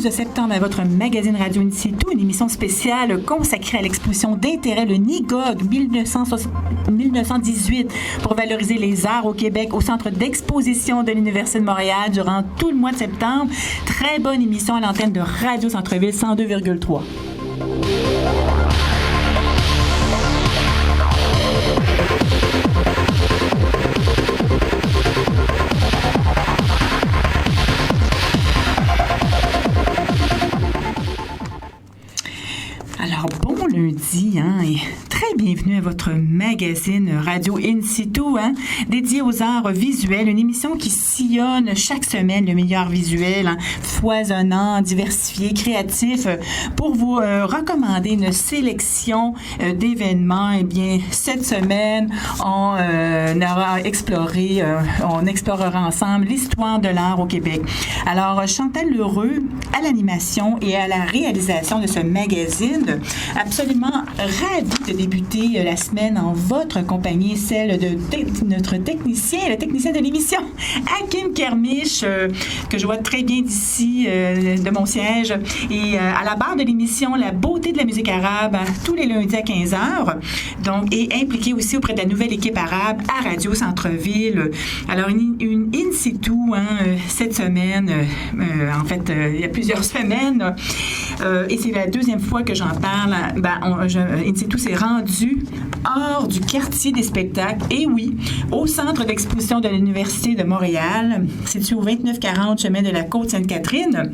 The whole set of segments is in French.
de septembre à votre magazine Radio In Situ, une émission spéciale consacrée à l'exposition d'intérêt le NIGOG 1918 pour valoriser les arts au Québec au Centre d'exposition de l'Université de Montréal durant tout le mois de septembre. Très bonne émission à l'antenne de Radio Centre-Ville 102,3. Alors, bon lundi, et très bienvenue à votre magazine Radio In Situ, dédié aux arts visuels, une émission qui sillonne chaque semaine le meilleur visuel, foisonnant, diversifié, créatif, pour vous recommander une sélection d'événements. Eh bien, cette semaine, on explorera ensemble l'histoire de l'art au Québec. Alors, Chantal Lheureux à l'animation et à la réalisation de ce magazine. Absolument ravie de débuter la semaine en votre compagnie, celle de notre technicien, le technicien de l'émission, Hakim Kermiche, que je vois très bien d'ici, de mon siège, et à la barre de l'émission La beauté de la musique arabe, tous les lundis à 15h, donc, et impliqué aussi auprès de la nouvelle équipe arabe à Radio Centre-Ville. Alors, une in situ, cette semaine, en fait, il y a plusieurs semaines, et c'est la deuxième fois que j'en parle. In situ s'est rendu hors du quartier des spectacles, et oui, au centre d'exposition de l'Université de Montréal, situé au 2940 chemin de la Côte-Sainte-Catherine,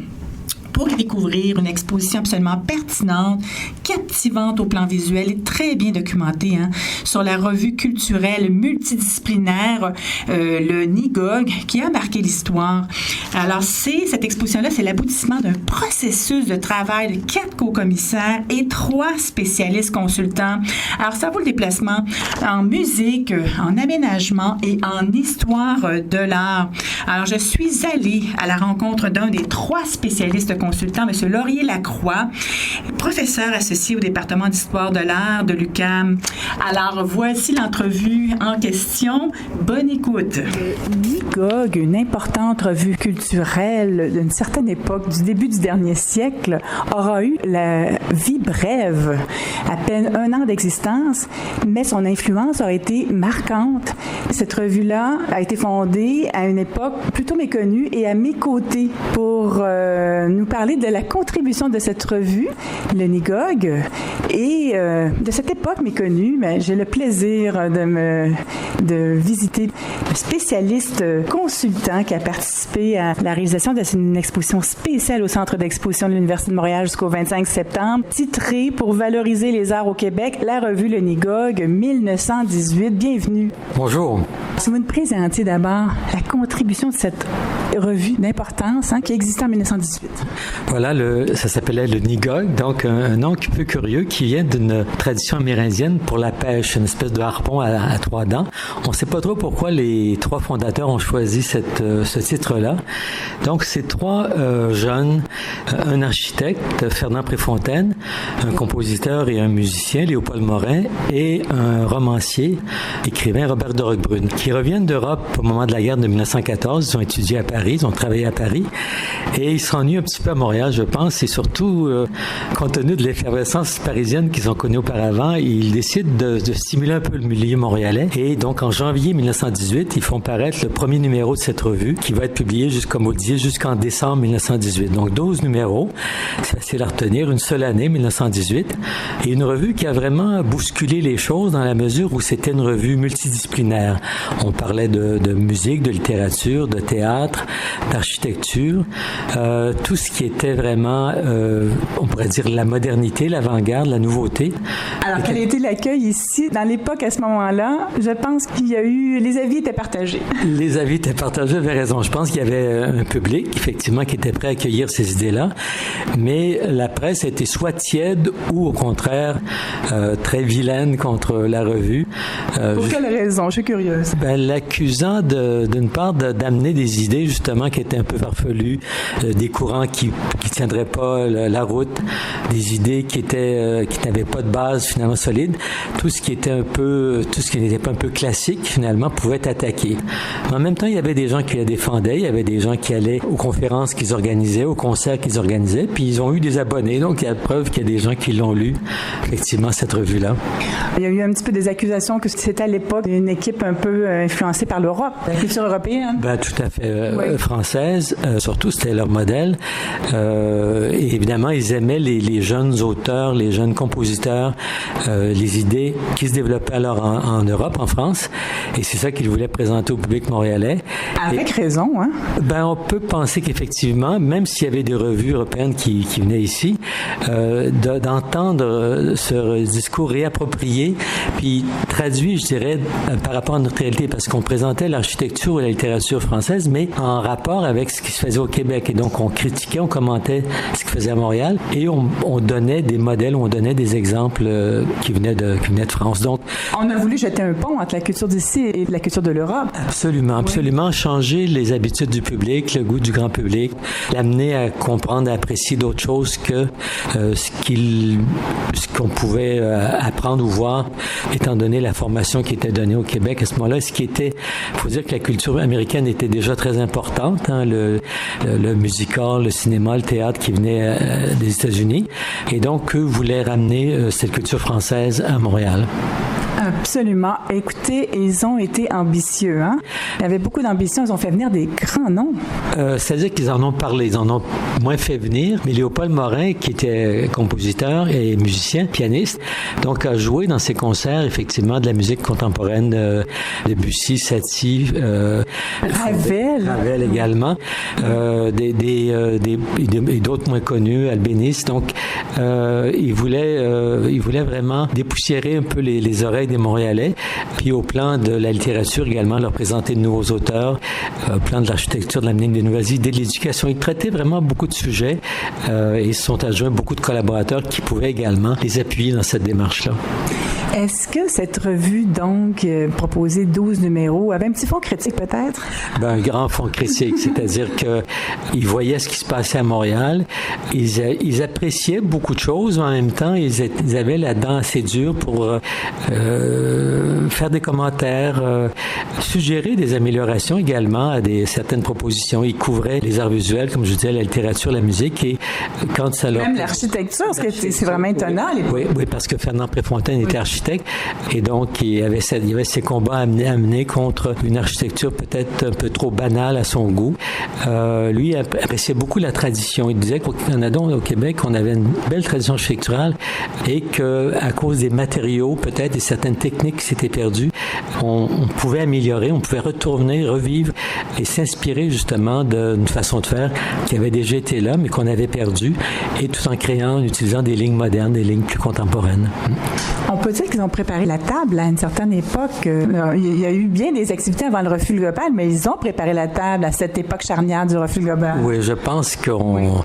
pour y découvrir une exposition absolument pertinente, captivante au plan visuel et très bien documentée sur la revue culturelle multidisciplinaire, le NIGOG, qui a marqué l'histoire. Alors, cette exposition-là, c'est l'aboutissement d'un processus de travail de 4 co-commissaires et 3 spécialistes consultants. Alors, ça vaut le déplacement en musique, en aménagement et en histoire de l'art. Alors, je suis allée à la rencontre d'un des 3 spécialistes consultant, M. Laurier Lacroix, professeur associé au département d'histoire de l'art de l'UQAM. Alors, voici l'entrevue en question. Bonne écoute. NIGOG, une importante revue culturelle d'une certaine époque, du début du dernier siècle, aura eu la vie brève, à peine 1 an d'existence, mais son influence a été marquante. Cette revue-là a été fondée à une époque plutôt méconnue et à mes côtés pour nous parler de la contribution de cette revue, le NIGOG, et de cette époque méconnue. J'ai le plaisir de visiter un spécialiste consultant qui a participé à la réalisation d'une exposition spéciale au Centre d'exposition de l'Université de Montréal jusqu'au 25 septembre, titrée « Pour valoriser les arts au Québec, la revue Le NIGOG 1918 ». Bienvenue. Bonjour. Si vous nous présentiez d'abord la contribution de cette revue d'importance qui existait en 1918. Voilà, ça s'appelait le NIGOG, donc un nom un peu curieux qui vient d'une tradition amérindienne pour la pêche, une espèce de harpon à 3 dents. On ne sait pas trop pourquoi les 3 fondateurs ont choisi ce titre-là. Donc, c'est 3 jeunes, un architecte, Fernand Préfontaine, un compositeur et un musicien, Léopold Morin, et un romancier, écrivain, Robert de Roquebrune, qui reviennent d'Europe au moment de la guerre de 1914. Ils ont étudié à Paris, ils ont travaillé à Paris, et ils s'ennuient un petit peu à Montréal, je pense, et surtout, compte tenu de l'effervescence parisienne qu'ils ont connue auparavant, ils décident de stimuler un peu le milieu montréalais. Et donc, en janvier 1918, ils font paraître le premier numéro de cette revue, qui va être publié, comme vous le disiez, jusqu'en décembre 1918. Donc, 12 numéros, c'est facile à retenir, une seule année, 1918, et une revue qui a vraiment bousculé les choses dans la mesure où c'était une revue multidisciplinaire. On parlait de musique, de littérature, de théâtre, d'architecture, tout ce qui était vraiment, on pourrait dire, la modernité, l'avant-garde, la nouveauté. Alors, quel a été l'accueil ici? Dans l'époque, à ce moment-là, je pense qu'il y a eu... Les avis étaient partagés. Les avis étaient partagés, vous avez raison. Je pense qu'il y avait un public, effectivement, qui était prêt à accueillir ces idées-là, mais la presse a été soit tiède ou, au contraire, très vilaine contre la revue. Pour quelle raison? Je suis curieuse. L'accusant, d'une part, d'amener des idées, justement qui étaient un peu farfelues, des courants qui tiendraient pas la route, des idées qui n'avaient pas de base finalement solide. Tout ce qui n'était pas un peu classique finalement pouvait être attaqué. Mais en même temps, il y avait des gens qui la défendaient, il y avait des gens qui allaient aux conférences qu'ils organisaient, aux concerts qu'ils organisaient, puis ils ont eu des abonnés. Donc il y a preuve qu'il y a des gens qui l'ont lu, effectivement, cette revue-là. Il y a eu un petit peu des accusations que c'était à l'époque une équipe un peu influencée par l'Europe, la culture européenne. Ben, tout à fait française, surtout c'était leur modèle. Et évidemment, ils aimaient les jeunes auteurs, les jeunes compositeurs, les idées qui se développaient alors en Europe, en France. Et c'est ça qu'ils voulaient présenter au public montréalais. Avec raison, hein? Ben, on peut penser qu'effectivement, même s'il y avait des revues européennes qui venaient ici, d'entendre ce discours réapproprié, puis traduit, je dirais, par rapport à notre réalité, parce qu'on présentait l'architecture et la littérature française, mais en rapport avec ce qui se faisait au Québec. Et donc, on critiquait, on commentait ce qui se faisait à Montréal, et on donnait des modèles, on donnait des exemples qui venaient de France. Donc, on a voulu jeter un pont entre la culture d'ici et la culture de l'Europe. Absolument, absolument. Oui. Changer les habitudes du public, le goût du grand public, l'amener à comprendre, à apprécier d'autres choses que ce qu'on pouvait apprendre ou voir, étant donné la formation qui était donnée au Québec à ce moment-là. Il faut dire que la culture américaine était déjà très importante, hein, le musical, le cinéma, le théâtre qui venait des États-Unis. Et donc, eux voulaient ramener cette culture française à Montréal. Absolument. Écoutez, ils ont été ambitieux, hein? Il y avait beaucoup d'ambition. Ils ont fait venir des grands noms. C'est-à-dire qu'ils en ont parlé. Ils en ont moins fait venir. Mais Léopold Morin, qui était compositeur et musicien, pianiste, donc a joué dans ses concerts, effectivement, de la musique contemporaine, Debussy, Satie, Ravel également, et d'autres moins connus, Albéniz. Donc, il voulait vraiment dépoussiérer un peu les oreilles des Montréalais, puis au plan de la littérature également, leur présenter de nouveaux auteurs, au plan de l'architecture, de l'amener des nouvelles idées, de l'éducation. Ils traitaient vraiment beaucoup de sujets et ils se sont adjoints beaucoup de collaborateurs qui pouvaient également les appuyer dans cette démarche-là. Est-ce que cette revue, donc, proposée 12 numéros, avait un petit fond critique peut-être? Ben, un grand fond critique, c'est-à-dire qu'ils voyaient ce qui se passait à Montréal, ils appréciaient beaucoup de choses, mais en même temps, ils avaient la dent assez dure pour faire des commentaires, suggérer des améliorations également à certaines propositions. Ils couvraient les arts visuels, comme je disais, la littérature, la musique, et quand ça leur... Même l'architecture, parce que c'est vraiment étonnant. Oui, parce que Fernand Préfontaine était architecte, et donc il y avait ces combats à mener contre une architecture peut-être un peu trop banale à son goût. Lui appréciait beaucoup la tradition. Il disait qu'au Canada, au Québec, on avait une belle tradition architecturale et qu'à cause des matériaux, peut-être, et certaines techniques qui s'étaient perdues, on pouvait améliorer, on pouvait retourner, revivre et s'inspirer justement d'une façon de faire qui avait déjà été là, mais qu'on avait perdue, et tout en utilisant des lignes modernes, des lignes plus contemporaines. On peut dire qu'ils ont préparé la table à une certaine époque. Il y a eu bien des activités avant le refus global, mais ils ont préparé la table à cette époque charnière du refus global. Oui, je pense qu'en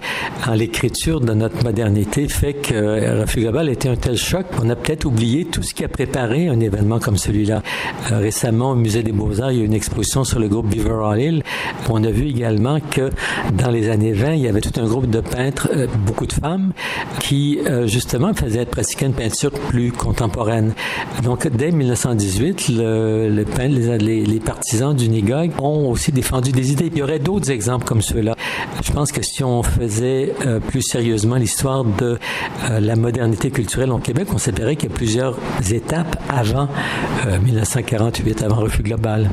l'écriture de notre modernité fait que le refus global était un tel choc qu'on a peut-être oublié tout ce qui a préparé un événement comme celui-là. Récemment, au Musée des Beaux-Arts, il y a eu une exposition sur le groupe Beaver Hall Hill. On a vu également que dans les années 20, il y avait tout un groupe de peintres, beaucoup de femmes, qui justement pratiquaient une peinture plus contemporaine. Donc, dès 1918, les partisans du Nigog ont aussi défendu des idées. Il y aurait d'autres exemples comme ceux-là. Je pense que si on faisait plus sérieusement l'histoire de la modernité culturelle au Québec, on s'apercevrait qu'il y a plusieurs étapes avant 1948, avant Refus global.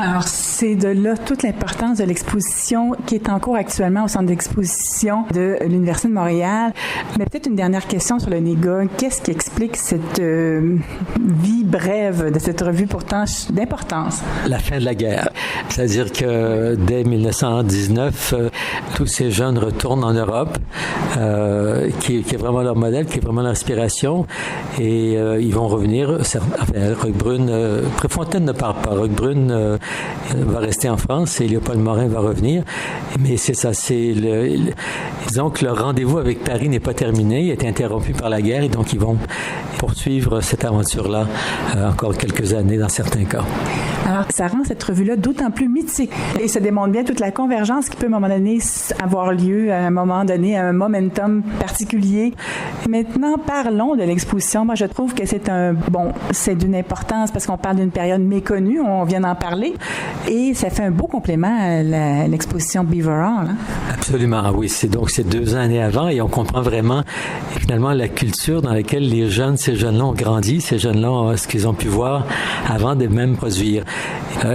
Alors, c'est de là toute l'importance de l'exposition qui est en cours actuellement au centre d'exposition de l'Université de Montréal. Mais peut-être une dernière question sur le Nigog. Qu'est-ce qui explique cette vie brève de cette revue pourtant d'importance? La fin de la guerre. C'est-à-dire que dès 1919, tous ces jeunes retournent en Europe, qui est vraiment leur modèle, qui est vraiment leur inspiration, et ils vont revenir. Roquebrune, Préfontaine ne part pas. Roquebrune va rester en France et Léopold Morin va revenir. Mais c'est ça, disons que le rendez-vous avec Paris n'est pas terminé, il a été interrompu par la guerre, et donc ils vont poursuivre cette aventure-là encore quelques années dans certains cas. Alors, ça rend cette revue-là d'autant plus mythique. Et ça démontre bien toute la convergence qui peut, à un moment donné, avoir lieu, à un moment donné, à un momentum particulier. Maintenant, parlons de l'exposition. Moi, je trouve que c'est d'une importance parce qu'on parle d'une période méconnue, on vient d'en parler, et ça fait un beau complément à l'exposition Beaver Hall. Hein? Absolument, oui. C'est 2 années avant et on comprend vraiment, finalement, la culture dans laquelle ces jeunes-là ont grandi, ces jeunes-là, ce qu'ils ont pu voir avant de même produire.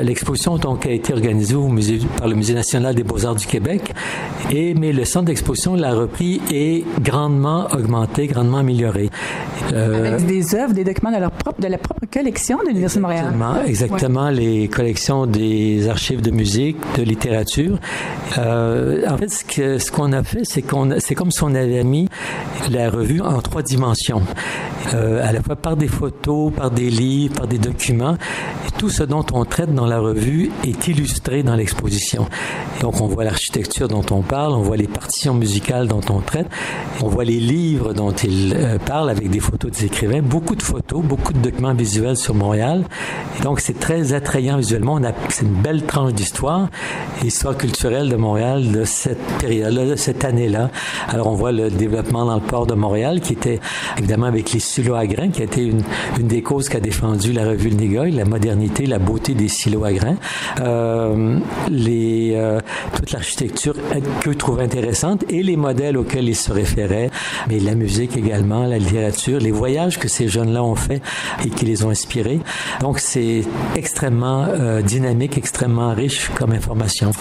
L'exposition donc a été organisée par le Musée national des beaux-arts du Québec, mais le centre d'exposition l'a repris et grandement augmenté, grandement amélioré. Avec des œuvres, des documents de la propre collection de l'Université de Montréal. Exactement, ouais. Les collections des archives de musique, de littérature. En fait, ce qu'on a fait, c'est comme si on avait mis la revue en 3 dimensions. À la fois par des photos, par des livres, par des documents. Et tout ce dont on traite dans la revue est illustré dans l'exposition. Donc, on voit l'architecture dont on parle, on voit les partitions musicales dont on traite, on voit les livres dont il parle avec des photos des écrivains, beaucoup de photos, beaucoup de documents visuels sur Montréal. Et donc, c'est très attrayant visuellement. C'est une belle tranche d'histoire, l'histoire culturelle de Montréal de cette période-là, de cette année-là. Alors, on voit le développement dans le port de Montréal qui était, évidemment, avec les silos à grains, qui a été une des causes qu'a défendu la revue Le Nigoy, la modernité, la beauté des silos à grains. Toute l'architecture qu'eux trouvaient intéressante et les modèles auxquels ils se référaient, mais la musique également, la littérature, les voyages que ces jeunes-là ont fait et qui les ont inspirés. Donc, c'est extrêmement dynamique, extrêmement riche comme information.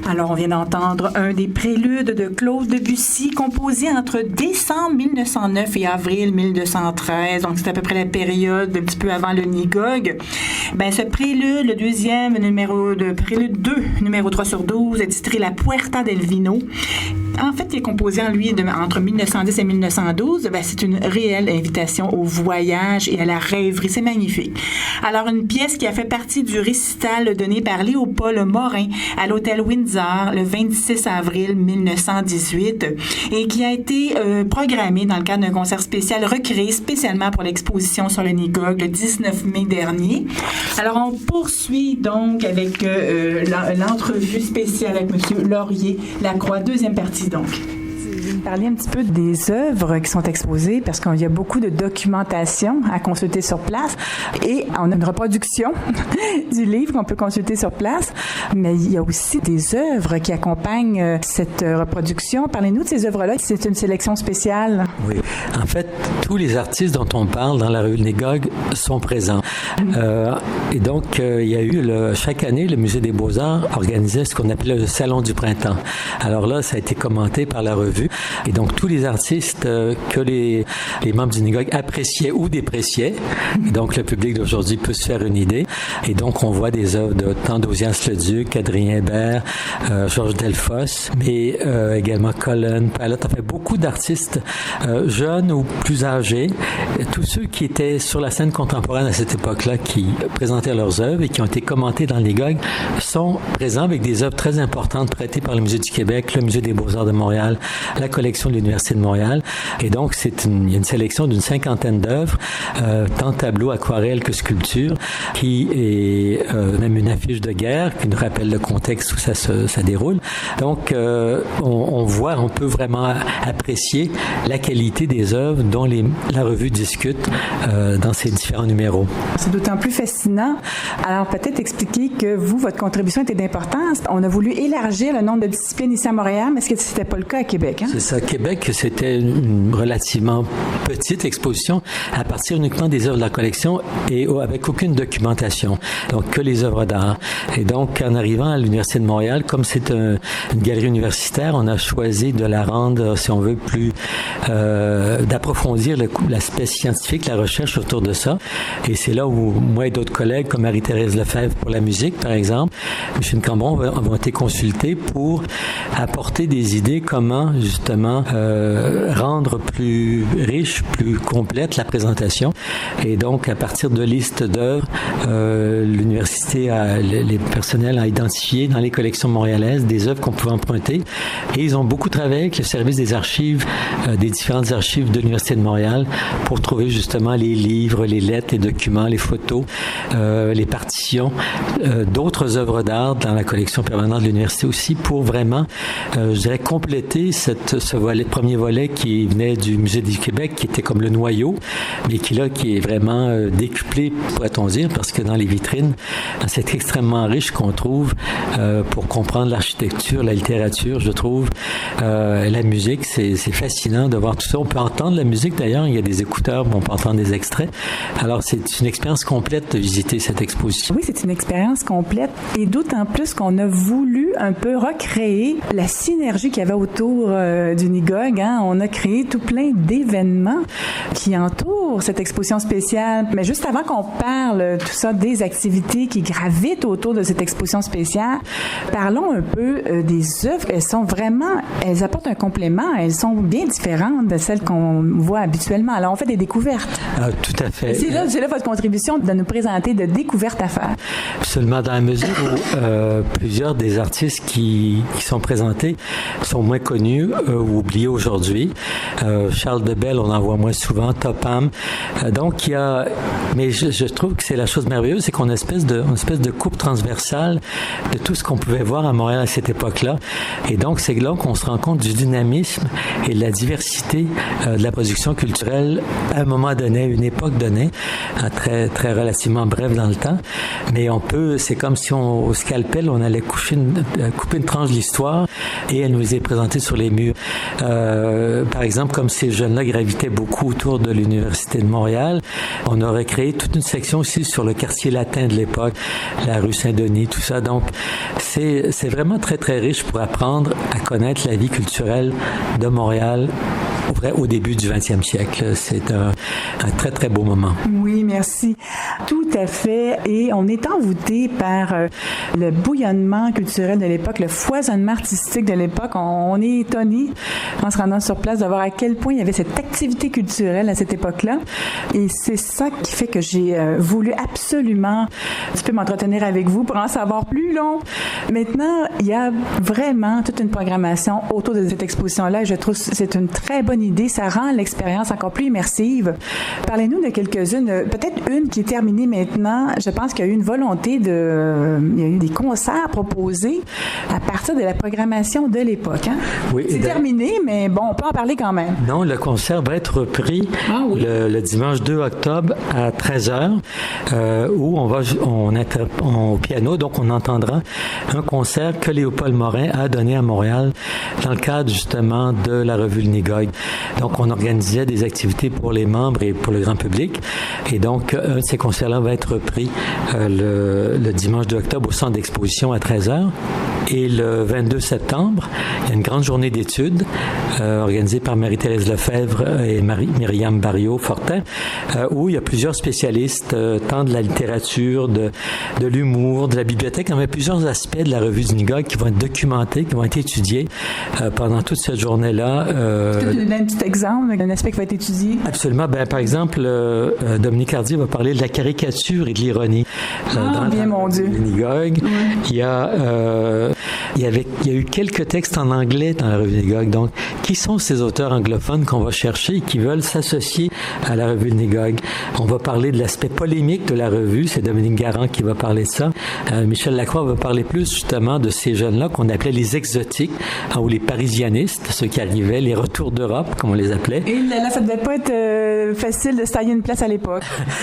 Alors, on vient d'entendre un des préludes de Claude Debussy, composé entre décembre 1909 et avril 1213. Donc, c'est à peu près la période un petit peu avant le Nigog. Ben, ce prélude, le deuxième numéro de prélude 2, numéro 3 sur 12, est titré La Puerta del Vino. En fait, il est composé en lui entre 1910 et 1912. Ben, c'est une réelle invitation au voyage et à la rêverie. C'est magnifique. Alors, une pièce qui a fait partie du récital donné par Léopold Morin à l'Hôtel Windsor le 26 avril 1918 et qui a été programmée dans le cadre d'un concert spécial recréé spécialement pour l'exposition sur le Nigog le 19 mai dernier. Alors, on poursuit donc avec l'entrevue spéciale avec M. Laurier-Lacroix, deuxième partie donc. Je vais me parler un petit peu des œuvres qui sont exposées parce qu'il y a beaucoup de documentation à consulter sur place et on a une reproduction du livre qu'on peut consulter sur place, mais il y a aussi des œuvres qui accompagnent cette reproduction. Parlez-nous de ces œuvres-là. C'est une sélection spéciale. Oui. En fait, tous les artistes dont on parle dans la revue Nigog sont présents. Et donc, il y a eu chaque année, le Musée des Beaux-Arts organisait ce qu'on appelait le Salon du Printemps. Alors là, ça a été commenté par la revue. Et donc, tous les artistes que les membres du Nigog appréciaient ou dépréciaient. Et donc, le public d'aujourd'hui peut se faire une idée. Et donc, on voit des œuvres de Tandosias Leduc, Adrien Hébert, Georges Delfosse, mais également Colin, Palette. Enfin, beaucoup d'artistes jeunes ou plus âgés. Tous ceux qui étaient sur la scène contemporaine à cette époque-là, qui présentaient leurs œuvres et qui ont été commentées dans le Nigog, sont présents avec des œuvres très importantes prêtées par le Musée du Québec, le Musée des Beaux-Arts de Montréal, la collection de l'Université de Montréal. Et donc, il y a une sélection d'une 50aine d'œuvres, tant tableaux, aquarelles que sculptures, qui est même une affiche de guerre qui nous rappelle le contexte où ça déroule. Donc, on peut vraiment apprécier la qualité des œuvres dont la revue discute dans ses différents numéros. C'est d'autant plus fascinant. Alors, peut-être expliquer que votre contribution était d'importance. On a voulu élargir le nombre de disciplines ici à Montréal, mais est-ce que c'était pas le cas à Québec? Hein? C'est ça. Québec, c'était une relativement petite exposition à partir uniquement des œuvres de la collection et avec aucune documentation. Donc, que les œuvres d'art. Et donc, en arrivant à l'Université de Montréal, comme c'est une galerie universitaire, on a choisi de la rendre, si on veut, plus d'approfondir l'aspect scientifique, la recherche autour de ça. Et c'est là où moi et d'autres collègues, comme Marie-Thérèse Lefebvre pour la musique, par exemple, Micheline Cambron, ont été consultés pour apporter des idées comment, justement, rendre plus riche, plus complète la présentation. Et donc, à partir de listes d'œuvres, l'université, les personnels a identifié dans les collections montréalaises des œuvres qu'on pouvait emprunter. Et ils ont beaucoup travaillé avec le service des archives, des différentes archives de l'Université de Montréal pour trouver justement les livres, les lettres, les documents, les photos, les partitions, d'autres œuvres d'art dans la collection permanente de l'université aussi pour vraiment, je dirais, compléter ce premier volet qui venait du Musée du Québec, qui était comme le noyau, mais qui est vraiment décuplé, pourrait-on dire, parce que dans les vitrines, c'est extrêmement riche qu'on trouve pour comprendre l'architecture, la littérature, je trouve, la musique, c'est fascinant de voir tout ça. On peut entendre la musique d'ailleurs, il y a des écouteurs, on peut entendre des extraits. Alors, c'est une expérience complète de visiter cette exposition. Oui, c'est une expérience complète et d'autant plus qu'on a voulu un peu recréer la synergie qu'il y avait autour du Nigog. Hein? On a créé tout plein d'événements qui entourent cette exposition spéciale. Mais juste avant qu'on parle tout ça des activités qui gravitent autour de cette exposition spéciale, parlons un peu des œuvres. Elles apportent un complément. Elles sont bien différentes de celles qu'on voit habituellement. Alors, on fait des découvertes. Tout à fait. C'est là votre contribution de nous présenter de découvertes à faire. Seulement dans la mesure où plusieurs des artistes qui sont présentés sont moins connus ou oubliés aujourd'hui. Charles Debelle, on en voit moins souvent, Topham. Donc, mais je trouve que c'est la chose merveilleuse, c'est qu'on a une espèce de coupe transversale de tout ce qu'on pouvait voir à Montréal à cette époque-là. Et donc, c'est là qu'on se rend compte du dynamisme et de la diversité de la production culturelle à un moment donné, à une époque donnée, très, très relativement bref dans le temps. Mais c'est comme si au scalpel, on allait couper une tranche de l'histoire et elle nous est présentée sur les murs. par exemple, comme ces jeunes-là gravitaient beaucoup autour de l'Université de Montréal, on aurait créé toute une section aussi sur le quartier latin de l'époque, la rue Saint-Denis, tout ça. Donc, c'est vraiment très, très riche pour apprendre à connaître la vie culturelle de Montréal au début du 20e siècle. C'est un très, très beau moment. Oui, merci. Tout à fait. Et on est envoûté par le bouillonnement culturel de l'époque, le foisonnement artistique de l'époque. On est étonné en se rendant sur place de voir à quel point il y avait cette activité culturelle à cette époque-là. Et c'est ça qui fait que j'ai voulu absolument un petit peu m'entretenir avec vous pour en savoir plus long. Maintenant, il y a vraiment toute une programmation autour de cette exposition-là et je trouve que c'est une très bonne idée. Ça rend l'expérience encore plus immersive. Parlez-nous de quelques-unes. Peut-être une qui est terminée maintenant. Je pense qu'il y a eu une volonté il y a eu des concerts proposés à partir de la programmation de l'époque. Hein? Oui. C'est terminé, mais bon, on peut en parler quand même. Non, le concert va être repris le dimanche 2 octobre à 13h, où au piano, donc on entendra un concert que Léopold Morin a donné à Montréal dans le cadre justement de la revue Le Nigog. Donc on organisait des activités pour les membres et pour le grand public. Et donc un de ces concerts-là va être repris le dimanche 2 octobre au centre d'exposition à 13h. Et le 22 septembre, il y a une grande journée d'études organisée par Marie-Thérèse Lefebvre et Myriam Barriot-Fortin, où il y a plusieurs spécialistes, tant de la littérature, de l'humour, de la bibliothèque. Il y a plusieurs aspects de la revue du Nigog qui vont être documentés, qui vont être étudiés pendant toute cette journée-là. Tu peux donner un petit exemple d'un aspect qui va être étudié? Absolument. Par exemple, Dominique Hardy va parler de la caricature et de l'ironie. Mon Dieu. Le Nigog. Oui. Il y a eu quelques textes en anglais dans la revue Nigog. Donc, qui sont ces auteurs anglophones qu'on va chercher et qui veulent s'associer à la revue Nigog? On va parler de l'aspect polémique de la revue. C'est Dominique Garand qui va parler de ça. Michel Lacroix va parler plus justement de ces jeunes-là qu'on appelait les exotiques ou les parisianistes, ceux qui arrivaient, les retours d'Europe, comme on les appelait. Et là, ça devait pas être facile de se tailler une place à l'époque.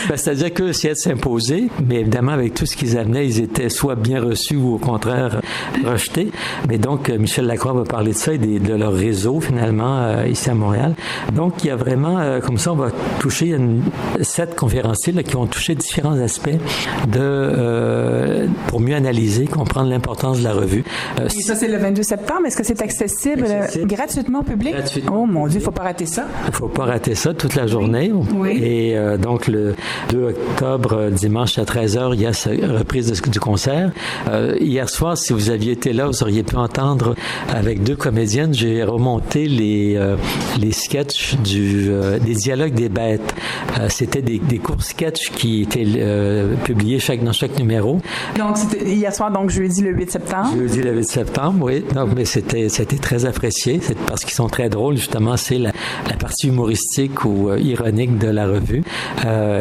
C'est-à-dire qu'eux essayaient de s'imposer, mais évidemment, avec tout ce qu'ils amenaient, ils étaient soit bien reçus ou au contraire rejetés. Mais donc, Michel Lacroix va parler de ça et de leur réseau, finalement, ici à Montréal. Donc, il y a vraiment, comme ça, on va toucher 7 conférenciers là, qui vont toucher différents aspects pour mieux analyser, comprendre l'importance de la revue. Et ça, c'est le 22 septembre. Est-ce que c'est accessible gratuitement au public? Gratuitement. Oh mon Dieu, il ne faut pas rater ça. Il ne faut pas rater ça toute la journée. Oui. Et donc, le 2 octobre, dimanche à 13h, il y a cette reprise du concert. Hier soir, si vous aviez été là, vous auriez pu entendre avec 2 comédiennes, j'ai remonté les sketchs des dialogues des bêtes. C'était des courts sketchs qui étaient publiés dans chaque numéro. Donc, c'était hier soir, donc jeudi le 8 septembre. Jeudi le 8 septembre, oui. Donc, mais c'était très apprécié. C'est parce qu'ils sont très drôles, justement. C'est la partie humoristique ou ironique de la revue.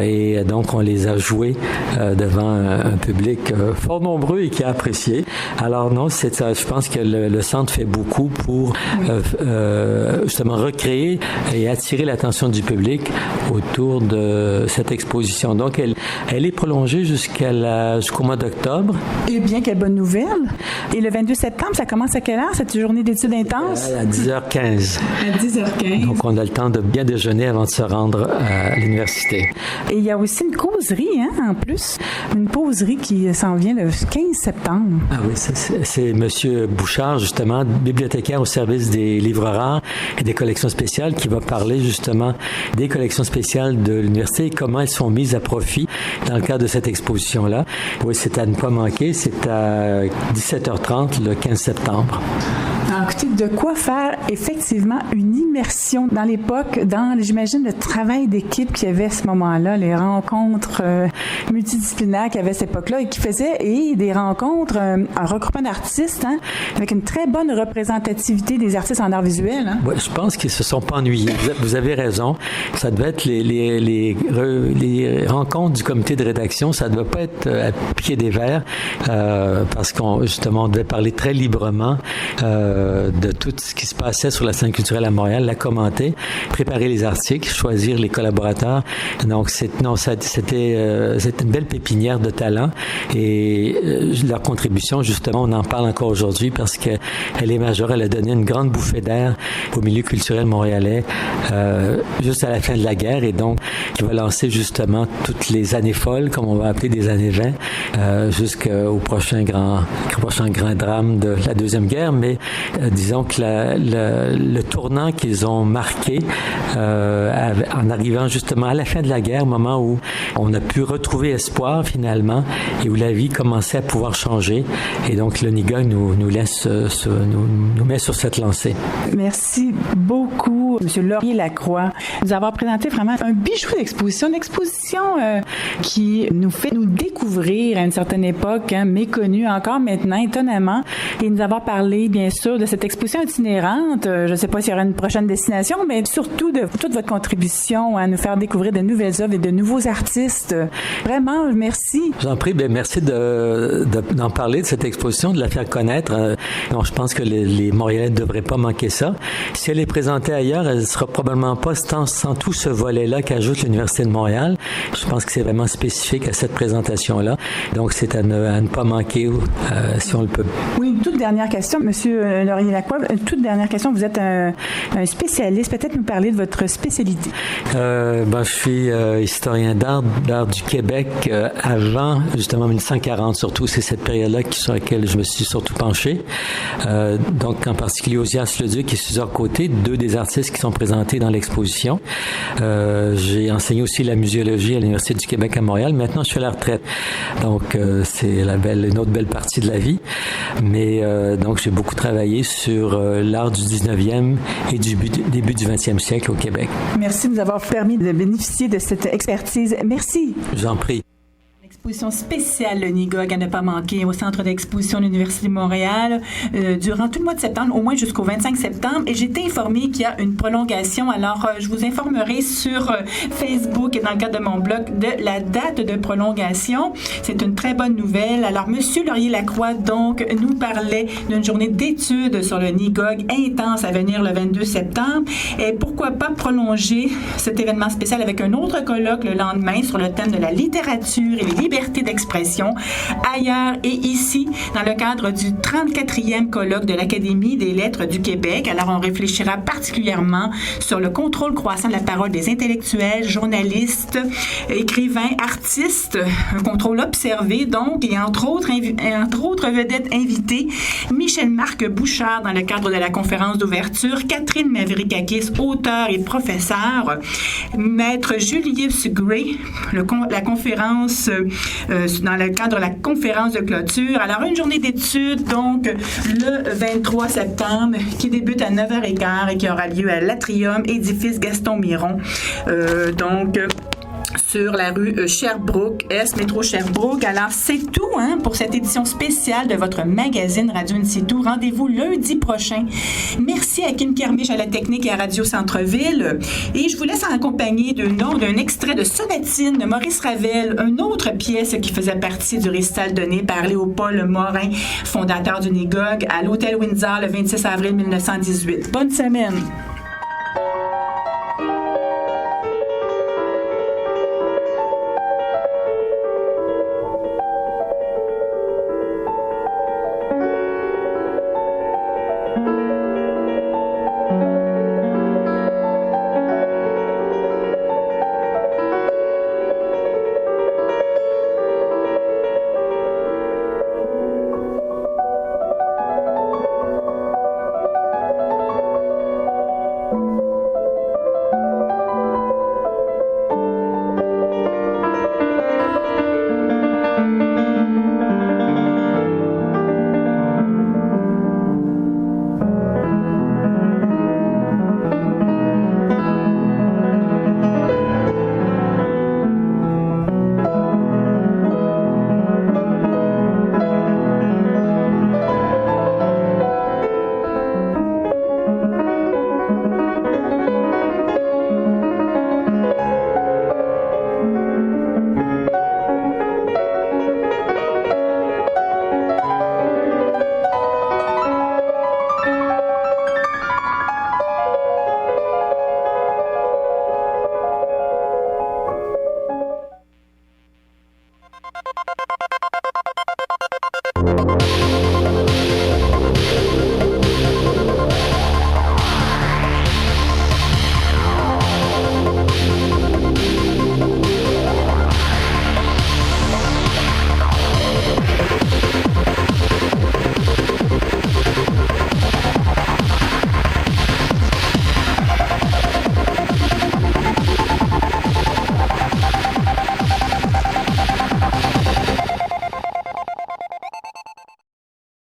Et donc, on les a joués devant un public fort nombreux et qui a apprécié. Alors, non, je pense que le centre fait beaucoup pour justement recréer et attirer l'attention du public autour de cette exposition. Donc, elle est prolongée jusqu'au mois d'octobre. Eh bien, quelle bonne nouvelle! Et le 22 septembre, ça commence à quelle heure, cette journée d'études intenses? À 10h15. À 10h15. Donc, on a le temps de bien déjeuner avant de se rendre à l'université. Et il y a aussi une causerie, en plus. Une causerie qui s'en vient le 15 septembre. Ah oui, c'est M. Bouchard, justement, bibliothécaire au service des livres rares et des collections spéciales, qui va parler, justement, des collections spéciales de l'université et comment elles sont mises à profit dans le cadre de cette exposition-là. Oui, c'est à ne pas manquer. C'est à 17h30 le 15 septembre. Alors, écoutez, de quoi faire effectivement une immersion dans l'époque, j'imagine, le travail d'équipe qu'il y avait à ce moment-là, les rencontres multidisciplinaires qu'il y avait à cette époque-là et qui faisaient des rencontres, un regroupement d'artistes, avec une très bonne représentativité des artistes en art visuel. Oui, je pense qu'ils se sont pas ennuyés. Vous avez raison. Ça devait être les rencontres du comité de rédaction, ça ne devait pas être à pied des verres, parce qu'on justement on devait parler très librement de tout ce qui se passait sur la scène culturelle à Montréal, la commenter, préparer les articles, choisir les collaborateurs. Donc, c'était une belle pépinière de talents et leur contribution, justement, on en parle encore aujourd'hui parce qu'elle est majeure. Elle a donné une grande bouffée d'air au milieu culturel montréalais juste à la fin de la guerre et donc qui va lancer justement toutes les années folles, comme on va appeler des années 20, jusqu'au prochain grand drame de la Deuxième Guerre. Mais disons que le tournant qu'ils ont marqué en arrivant justement à la fin de la guerre, au moment où on a pu retrouver espoir finalement et où la vie commençait à pouvoir changer. Et donc le NIGOG nous met sur cette lancée. Merci beaucoup, M. Laurier-Lacroix, de nous avoir présenté vraiment un bijou d'exposition, une exposition qui nous fait nous découvrir à une certaine époque, méconnue encore maintenant, étonnamment, et nous avoir parlé, bien sûr, de cette exposition itinérante. Je ne sais pas s'il y aura une prochaine destination, mais surtout de toute votre contribution à nous faire découvrir de nouvelles œuvres et de nouveaux artistes. Vraiment, merci. J'en prie, merci d'en parler de cette exposition, de la faire connaître. Donc, je pense que les Montréalais ne devraient pas manquer ça. Si elle est présentée ailleurs, elle ne sera probablement pas sans tout ce volet-là qu'ajoute l'Université de Montréal. Je pense que c'est vraiment spécifique à cette présentation-là. Donc, c'est à ne pas manquer si on le peut. Oui, une toute dernière question, M. Laurier-Lacroix. Une toute dernière question. Vous êtes un spécialiste. Peut-être nous parler de votre spécialité. Je suis historien d'art du Québec avant, justement, 1940, surtout. C'est cette période-là sur laquelle je me suis surtout penché. Donc, en particulier Ozias Leduc et Suzor Côté, deux des artistes qui sont présentés dans l'exposition. J'ai enseigné aussi la muséologie à l'Université du Québec à Montréal. Maintenant, je suis à la retraite. Donc, c'est une autre belle partie de la vie. Mais donc, j'ai beaucoup travaillé sur l'art du 19e et du début du 20e siècle au Québec. Merci de nous avoir permis de bénéficier de cette expertise. Merci. Je vous en prie. Exposition spéciale, le NIGOG, à ne pas manquer au Centre d'exposition de l'Université de Montréal durant tout le mois de septembre, au moins jusqu'au 25 septembre. Et j'ai été informée qu'il y a une prolongation. Alors, je vous informerai sur Facebook et dans le cadre de mon blog de la date de prolongation. C'est une très bonne nouvelle. Alors, M. Laurier-Lacroix, donc, nous parlait d'une journée d'études sur le NIGOG intense à venir le 22 septembre. Et pourquoi pas prolonger cet événement spécial avec un autre colloque le lendemain sur le thème de la littérature et les liberté d'expression ailleurs et ici dans le cadre du 34e colloque de l'Académie des lettres du Québec. Alors, on réfléchira particulièrement sur le contrôle croissant de la parole des intellectuels, journalistes, écrivains, artistes, un contrôle observé donc, et entre autres vedettes invitées, Michel-Marc Bouchard dans le cadre de la conférence d'ouverture, Catherine Mavrikakis, auteure et professeure, Maître Julius Gray, la conférence dans le cadre de la conférence de clôture. Alors, une journée d'études, donc, le 23 septembre, qui débute à 9h15 et qui aura lieu à l'Atrium, édifice Gaston Miron. Sur la rue Sherbrooke, métro Sherbrooke. Alors, c'est tout pour cette édition spéciale de votre magazine Radio In Situ. Rendez-vous lundi prochain. Merci à Kim Kermiche à la technique et à Radio Centre-Ville. Et je vous laisse en compagnie d'un extrait de Sonatine de Maurice Ravel, une autre pièce qui faisait partie du récital donné par Léopold Morin, fondateur du NIGOG, à l'Hôtel Windsor le 26 avril 1918. Bonne semaine!